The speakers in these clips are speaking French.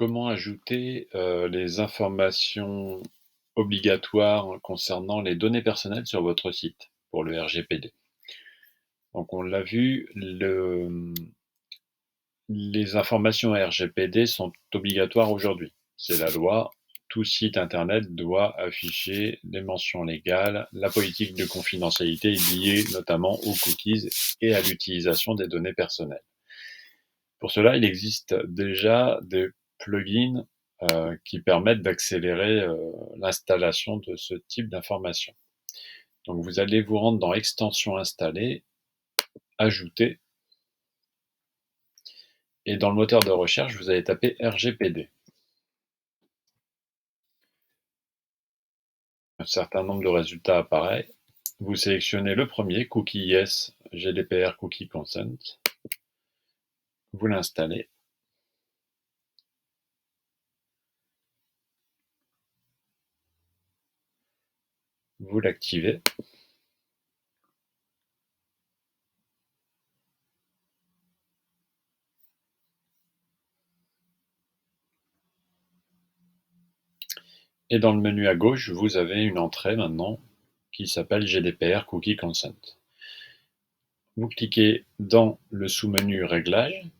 Comment ajouter, les informations obligatoires concernant les données personnelles sur votre site pour le RGPD? Donc on l'a vu, les informations RGPD sont obligatoires aujourd'hui. C'est la loi. Tout site internet doit afficher les mentions légales, la politique de confidentialité liée notamment aux cookies et à l'utilisation des données personnelles. Pour cela, il existe déjà des plugins qui permettent d'accélérer l'installation de ce type d'information. Donc vous allez vous rendre dans Extensions installées, Ajouter, et dans le moteur de recherche, vous allez taper RGPD. Un certain nombre de résultats apparaît. Vous sélectionnez le premier, Cookie Yes, GDPR Cookie Consent. Vous l'installez. Vous l'activez. Et dans le menu à gauche, vous avez une entrée maintenant qui s'appelle GDPR Cookie Consent. Vous cliquez dans le sous-menu Réglages.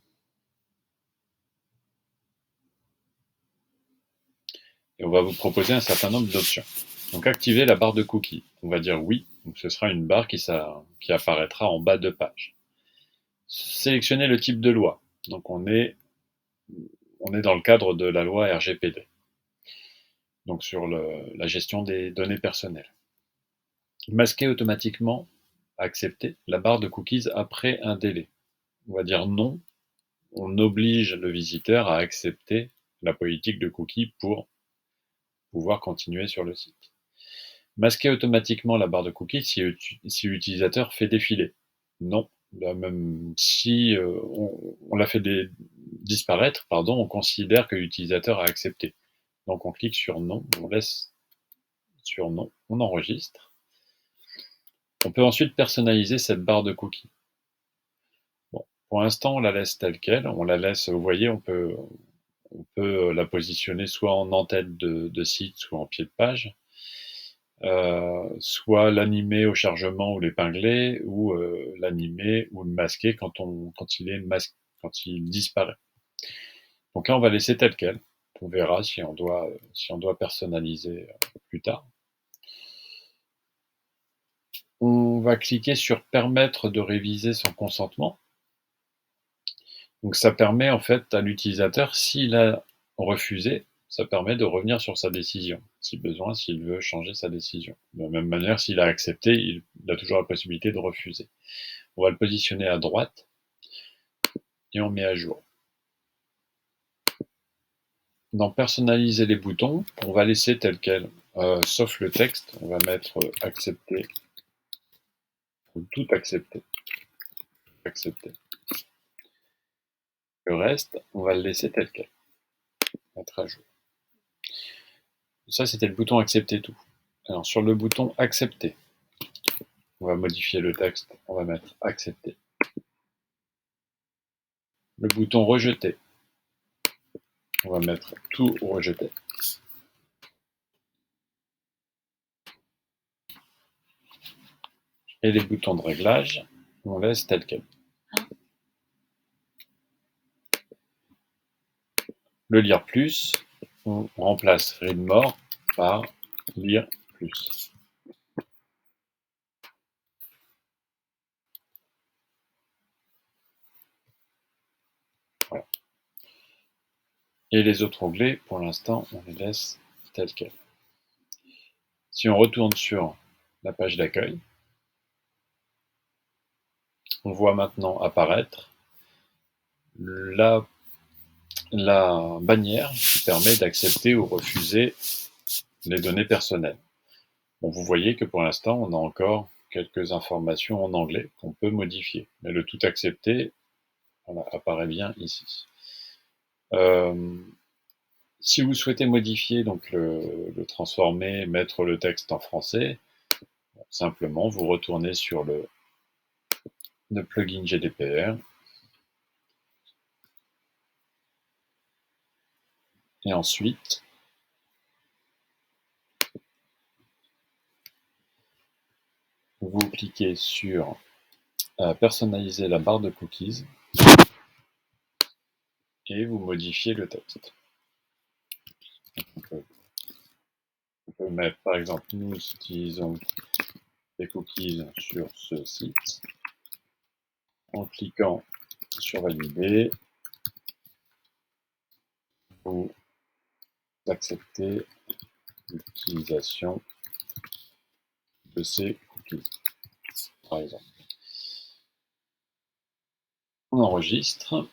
Et on va vous proposer un certain nombre d'options. Donc activez la barre de cookies. On va dire oui, donc ce sera une barre qui apparaîtra en bas de page. Sélectionnez le type de loi. Donc on est dans le cadre de la loi RGPD, donc sur la gestion des données personnelles. Masquez automatiquement, accepter la barre de cookies après un délai. On va dire non, on oblige le visiteur à accepter la politique de cookies pour pouvoir continuer sur le site. Masquer automatiquement la barre de cookies si l'utilisateur fait défiler. Non, même si on la fait disparaître, on considère que l'utilisateur a accepté. Donc on clique sur non, on laisse sur non, on enregistre. On peut ensuite personnaliser cette barre de cookies. Bon, pour l'instant, on la laisse telle quelle. On la laisse, vous voyez, on peut la positionner soit en en-tête de site, soit en pied de page. Soit l'animer au chargement ou l'épingler, ou l'animer ou le masquer quand il disparaît. Donc là, on va laisser tel quel. On verra si on doit personnaliser plus tard. On va cliquer sur permettre de réviser son consentement. Donc ça permet en fait à l'utilisateur, s'il a refusé, ça permet de revenir sur sa décision, si besoin, s'il veut changer sa décision. De la même manière, s'il a accepté, il a toujours la possibilité de refuser. On va le positionner à droite et on met à jour. Dans personnaliser les boutons, on va laisser tel quel, sauf le texte, on va mettre accepter ou tout accepter. Accepter. Le reste, on va le laisser tel quel, mettre à jour. Ça, c'était le bouton accepter tout. Alors sur le bouton accepter, on va modifier le texte, on va mettre accepter. Le bouton rejeter, on va mettre tout rejeter. Et les boutons de réglage, on laisse tel quel. Le lire plus, on remplace read more par lire plus. Voilà. Et les autres onglets, pour l'instant, on les laisse tels quels. Si on retourne sur la page d'accueil, on voit maintenant apparaître la bannière qui permet d'accepter ou refuser les données personnelles. Bon, vous voyez que pour l'instant, on a encore quelques informations en anglais qu'on peut modifier. Mais le tout accepter, voilà, apparaît bien ici. Si vous souhaitez modifier, donc le transformer, mettre le texte en français, simplement vous retournez sur le plugin GDPR. Et ensuite, vous cliquez sur personnaliser la barre de cookies et vous modifiez le texte. On peut mettre par exemple, nous utilisons des cookies sur ce site. En cliquant sur valider, vous acceptez l'utilisation de ces cookies, par exemple. On enregistre.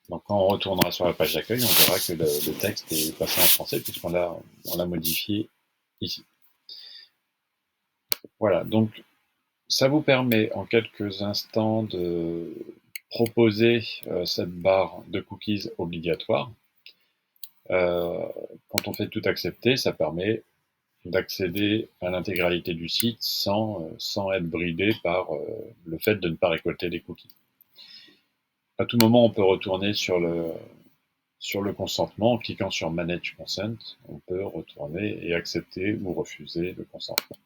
Donc quand on retournera sur la page d'accueil, on verra que le texte est passé en français puisqu'on l'a modifié ici. Voilà, donc ça vous permet en quelques instants de proposer cette barre de cookies obligatoire. Quand on fait tout accepter, ça permet d'accéder à l'intégralité du site sans être bridé par le fait de ne pas récolter des cookies. À tout moment, on peut retourner sur le consentement. En cliquant sur Manage Consent, on peut retourner et accepter ou refuser le consentement.